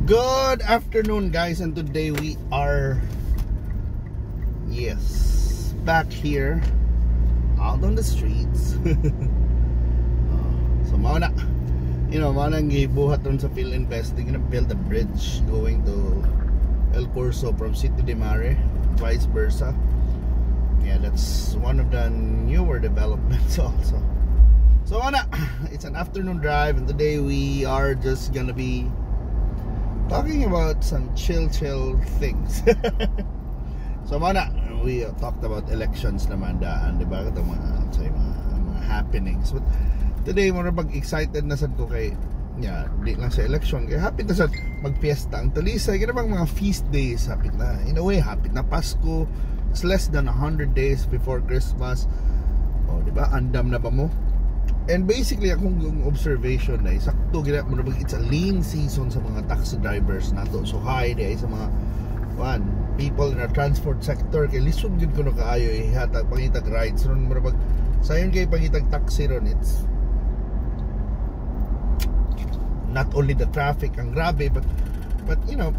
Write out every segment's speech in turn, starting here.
Good afternoon, guys, and today we are back here out on the streets. So mauna mauna gibuhat ron sa PhilInvest. They're gonna build a bridge going to El Curso from City de Mare, vice versa. Yeah, that's one of the newer developments also. So mauna, it's an afternoon drive, and today we are just gonna be talking about some chill things. So mana, we talked about elections naman daan, di ba? Ito mga happenings. But today, marabag excited na sad ko kay di lang sa election, kaya hapit na sad magpiesta ang Talisay. Kaya bang mga feast days, hapit na. In a way, hapit na Pasko. It's less than 100 days before Christmas. O, di ba? Andam na ba mo? And basically, akong observation na sakto gina mo, it's a lean season sa mga taxi drivers nato. So high day sa mga people in our transport sector, kay lisod gud kuno kaayo ihatag pangitag rides ron mo sayon kay pangitag taxi ron. It's not only the traffic ang grabe, but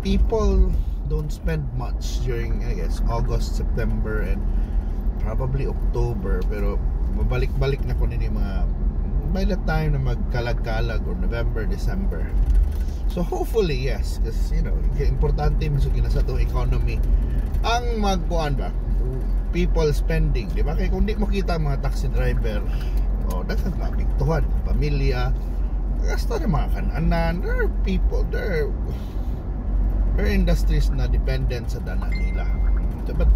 people don't spend much during, I guess, August, September, and probably October. Pero mabalik-balik na ko nini mga by the time na magkalag-kalag or November, December. So hopefully, yes, because importante mo sa itong economy ang magkuhan ba, people spending, di ba? Kaya kung di mo kita mga taxi driver, daghang maapektuhan pamilya, gasto na mga kananan. There are people, there are industries na dependent sa dana nila. But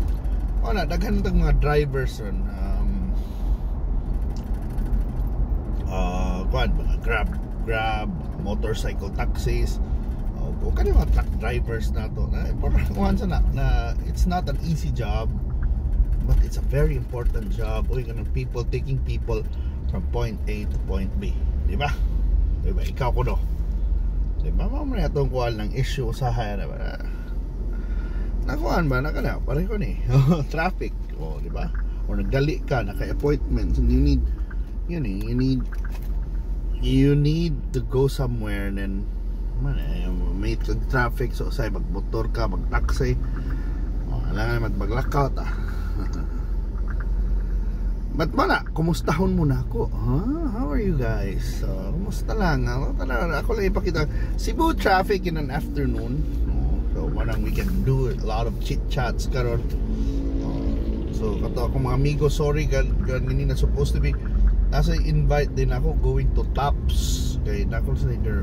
daghan tag mga drivers ron, mga grab, motorcycle taxis, o kanang mga truck drivers na to na it's not an easy job, but it's a very important job. People taking people from point A to point B, di ba? Ikaw ko do, di ba? Mamaya itong kuhan ng issue sa haya na ba nakuhan ba na kana pareho ni traffic, di ba? Or nagdali ka, naka-appointment, so you need to go somewhere, and then may traffic, so say magmotor ka, mag-taxi, kailangan maglakaw ta. But kumustahon muna ako. How are you guys? Kumusta lang? Ako lang ipakita Cebu traffic in an afternoon. So we can do a lot of chit-chats karon. So kato ako mga amigo, sorry ganini na supposed to be. Nasa invite din ako going to TOPS. Kaya they're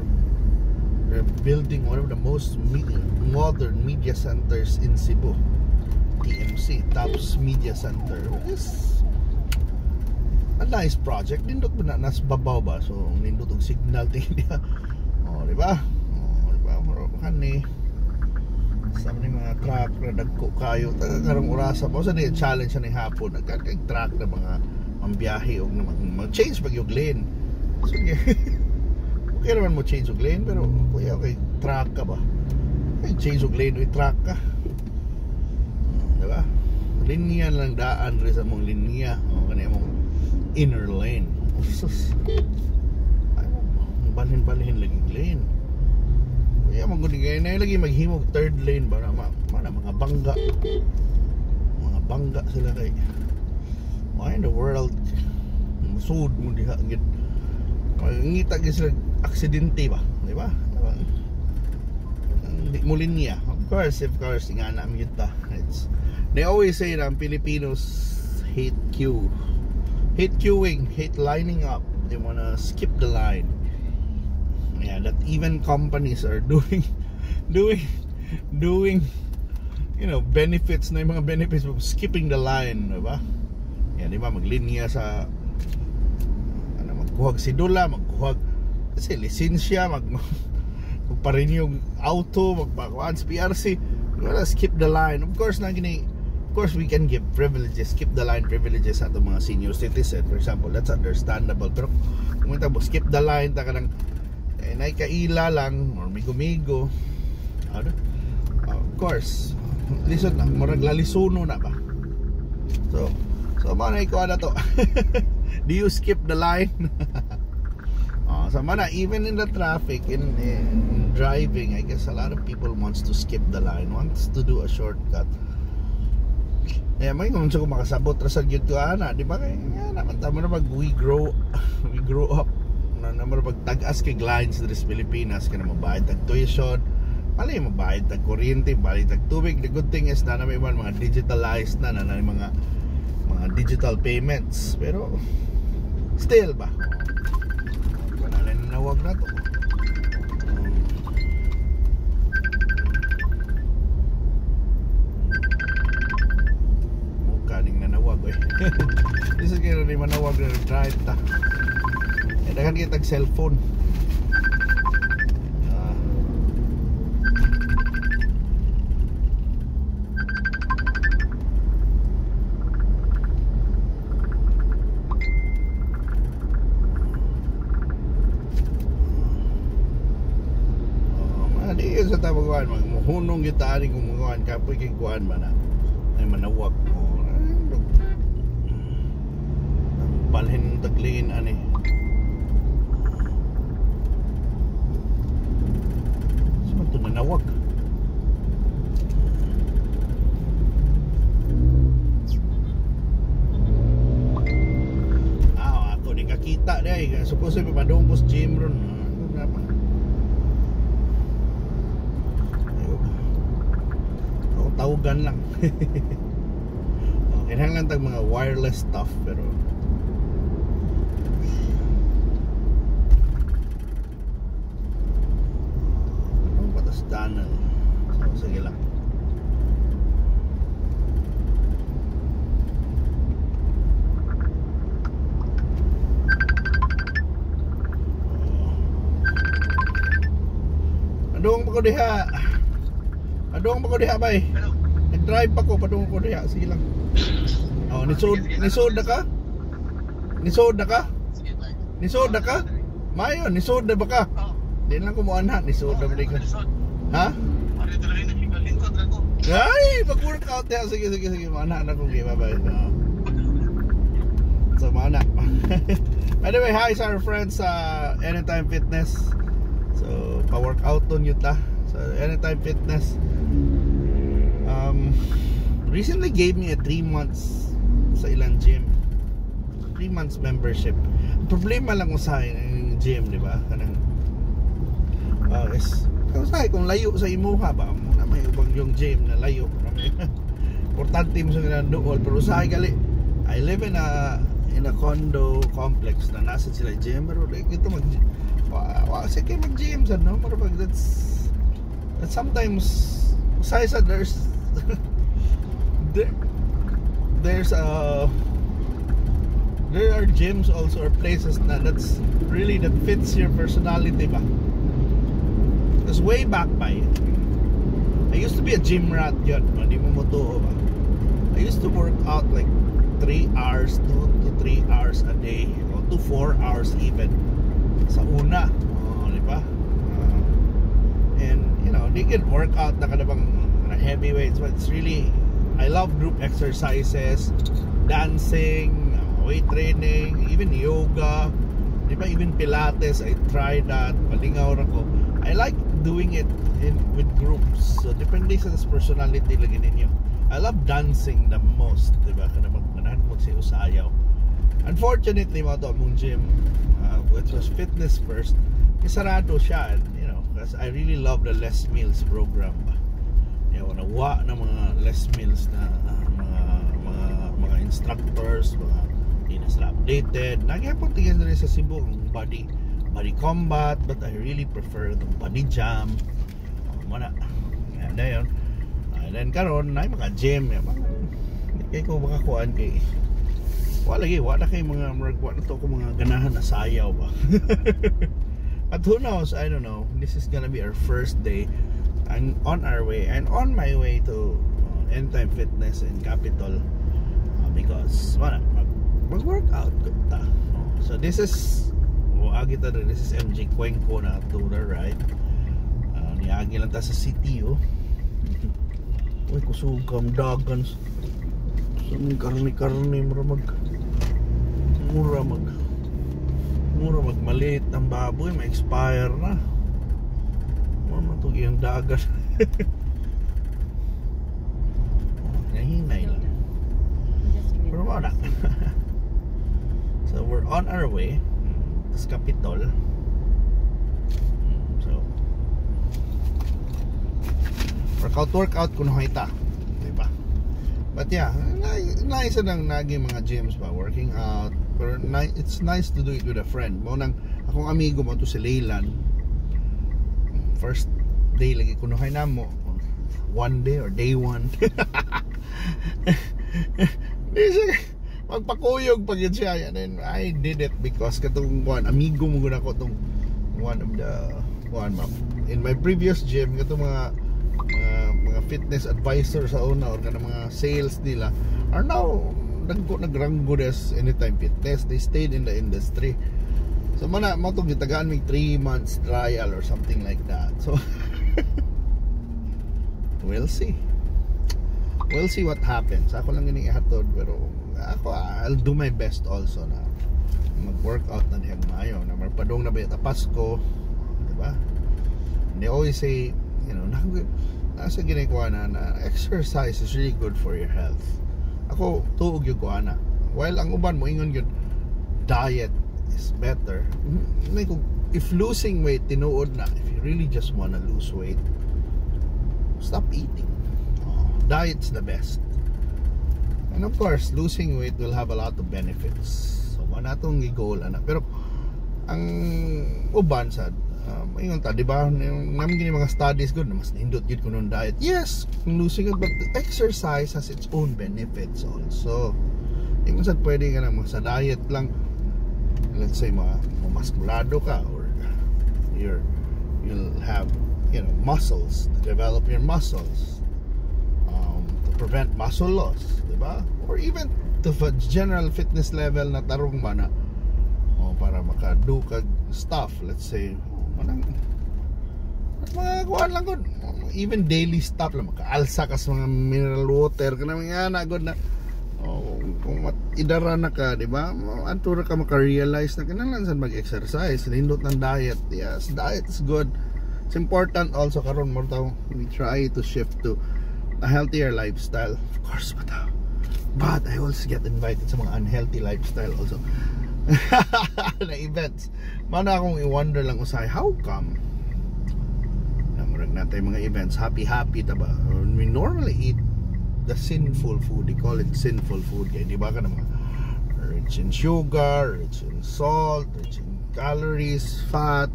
building one of the most modern media centers in Cebu. TMC, TOPS Media Center. It's a nice project. Nindot ba na nas babaw ba? So nindot og signal din niya. Di ba? Kani sa mga truck na dagko kayo karong orasa pa sa challenge ni hapon nagkakay truck na mga biyahe o mag-change pag yung lane. So, okay naman mo change yung lane, pero okay, truck ka ba? Okay, change yung lane, truck ka. Diba? Linya lang daan rin sa mong linya. Kanina mong inner lane. Sus, balhin-balhin lagi lane. Kaya magunigayin na lagi maghimog third lane ba? Mga bangga. Mga bangga sila kay why in the world sud mo diha gid ngita gid sila aksidente ba, di ba? Di mo linya. Of course nga na mi ta. They always say that Filipinos hate queuing, hate lining up. They wanna skip the line. Yeah, that even companies are doing benefits na yung mga benefits of skipping the line, di ba? Yan, di ba, maglinya sa magkuhag sidula, magkuhag kasi lisensya, magparin yung auto, magpakuan sa PRC. You wanna skip the line. Of course we can give privileges, skip the line privileges sa itong mga senior citizen, for example. That's understandable. Pero kung ito mo skip the line, taka ng naikaila lang or migo-migo, of course lisod na, murag lalisuno na ba? So manay ko na to. Do you skip the line? So mana, even in the traffic, in driving, I guess a lot of people wants to skip the line, wants to do a shortcut. May kung sa makasabot rasad gyud ko ana, di ba kay naman tama na pag we grow up na naman pag tag-as kay lines sa Pilipinas kana mabayad tag tuition, mali mabayad tag kuryente, mabayad tag tubig. The good thing is na may mga digitalized na mga digital payments, pero still ba wala na nawag na to. This is kaya rin manawag na drive ta. Dagan kita cellphone. Di sa tabaguan magmuhunong kita ani kung magawan kapoy kay kuan man ay manawag mo. Balhin taglin ani. Saan ito nanawag? Ako di kakita dahil suppose pa padungkos gym ron. Tawagan lang. Kailangan tag mga wireless stuff pero tunnel. So sige lang. Padung pa ko diha. Padung pa ko diha bay. Nag-drive pa ko padung ko diha. Sige lang. Oh, nisod na ka? Nisod na ka? Nisod na ka? Mayo, nisod na ba ka? Di lang ko mo anha, nisod na ba ka? Ha? Ay, mag-workout ya. Sige. Mana na kung game ba? So, mana. Anyway, hi sa our friends sa Anytime Fitness. So, pa-workout on yun ta. So, Anytime Fitness recently gave me a 3 months sa ilang gym. 3 months membership. Problema lang ko sa gym, di ba? Kanang is kung layo sa imuha ba na may ubang yung gym na layo importante mo sa ginandool pero sa gali I live in a condo complex na nasa sila gym pero like ito sige mag gym sa no pero pag that's sometimes size there's there are gyms also or places na that fits your personality ba. Because way back by I used to be a gym rat yun. Hindi mo moto ba? I used to work out like 3 hours, 2 to 3 hours a day, or to 4 hours even sa una. Di ba? And you know, they can work out na kadabang heavy weights, but it's really, I love group exercises, dancing, weight training, even yoga, di ba? Even Pilates, I tried that. Palingaw ako. I like doing it with groups. So depende sa personality lagi ninyo. I love dancing the most, diba? Kana magmanahan mo sa usayaw. Unfortunately, mo to among gym, which was fitness first, isarado siya, you know, because I really love the Les Mills program. You know, nawa ng mga Les Mills na mga instructors, mga hindi na sila updated. Nagyapon tingin na rin sa Cebu ang body combat, but I really prefer the body jam. Mana yan na yun. And then karon na mga gym kaya ko makakuan kay wala kay mga wala to ko mga ganahan na sayaw ba. But who knows, I don't know, this is gonna be our first day. I'm on our way and on my way to Anytime Fitness in Capitol because mag-workout ta. So this is this is MJ Cuenco na to the right. Niagi lang ta sa city uy kusugam dagan sa karni mura mag mura magmalit ang baboy, ma-expire na. Matug yung dagat. Nahinay lang. Pero wala. So we're on our way sa Capitol. So workout kuno ita, diba? But yeah, nice nang naging mga gyms ba, working out. Pero it's nice to do it with a friend. Mo nang akong amigo mo to si Leyland. First day lagi kunuhay na mo, one day or day one. Magpakuyog pag yun siya. And then I did it because katong one amigo mo guna ko tong one of the one in my previous gym, katong mga fitness advisor sa una or kanang mga sales nila are now nagranggo as Anytime Fitness. They stayed in the industry. So mo to gitagaan mig 3 months trial or something like that. So we'll see what happens. Ako lang ini ihatod, pero ako I'll do my best also na mag-workout na diyan maayo na marpadong na ba ta Pasko, di ba? They always say, you know, nasa ginikuha na exercise is really good for your health. Ako tuog yung kuha na, while ang uban mo ingon yun diet is better. If losing weight tinuod na, if you really just wanna lose weight, stop eating. Diet's the best. And of course, losing weight will have a lot of benefits. So wala tong i-goal ana. Pero ang uban sad, ingon ta, di ba? Namin gini mga studies good, mas nindot yun kuno diet. Yes, losing it, but exercise has its own benefits also. Ingon sad pwede ka lang sa diet lang. Let's say maskulado ka, or you'll have, you know, muscles, to develop your muscles, to prevent muscle loss, diba? Or even to general fitness level na tarong mana, para makadu kag stuff, let's say mga kuhan lang good, even daily stuff lang, makaalsa ka sa mga mineral water ka na mga good na. Kung idara na ka, di ba? Antura ka maka-realize na kailangan saan mag-exercise, nindot ng diet. Yes, diet is good. It's important also karon mo tayo, we try to shift to a healthier lifestyle. Of course, but I also get invited sa mga unhealthy lifestyle also. Na events. Mana akong i-wonder lang usay, how come? Namurag natin mga events, happy taba. We normally eat the sinful food, they call it sinful food, kaya di ba ka naman rich in sugar, rich in salt, rich in calories, fat,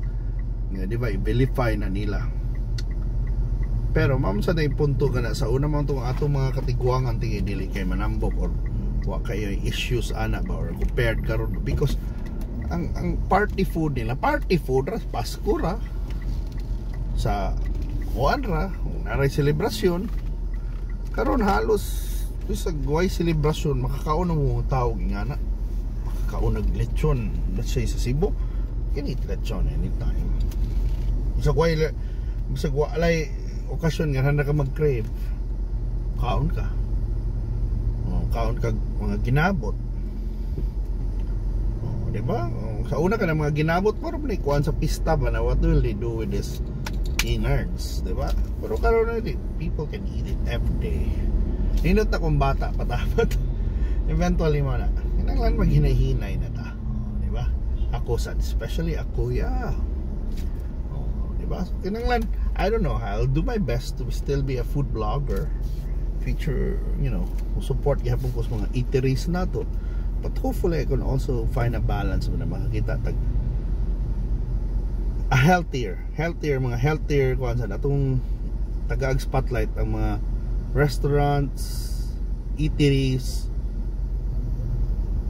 di ba, i-vilify na nila. Pero ma'am sa na punto ka na sa una mo itong atong mga katiguangan tingin dili kay manambok or wa kayo issues ana ba or compared karon, because ang party food nila, Pasko ra sa kuan ra, naray selebrasyon karon halos sa guway celebration makakaon ng mga tao gingana, makakaon ng lechon, let's say sa Cebu, kinit lechon anytime. Sa guway okasyon nga handa ka mag-crave, kaon ka, mga ginabot, diba? Sa una ka ng mga ginabot, pero kuhan sa pista ba na what will they do with this innards, diba? Pero karon na people can eat it every day. Ninot na kung bata patapat eventually mo na kinanglan maghinay-hinay na ta, diba? Ako sad, especially ako, yeah, diba? So, kinanglan, I don't know, I'll do my best to still be a food blogger, feature, you know, support gihapon ko sa mga eateries na to, but hopefully I can also find a balance mo na makakita tag a healthier kuan sa atong tagag spotlight ang mga restaurants, eateries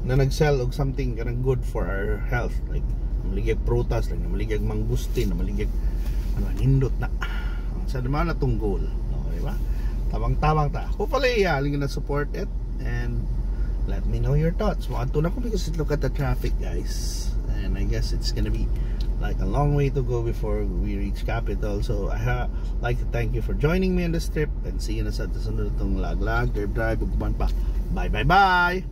na nagsell og something kanang good for our health, like maligag prutas, like maligag mangustin, maligag nindot na sa naman na tong goal, di ba? Tabang ta, hopefully you gonna support it and let me know your thoughts. Wanto na ko because look at the traffic, guys, and I guess it's gonna be like a long way to go before we reach Capitol. So I like to thank you for joining me on this trip, and see you na sa sunod itong lag drive ugban pa. Bye.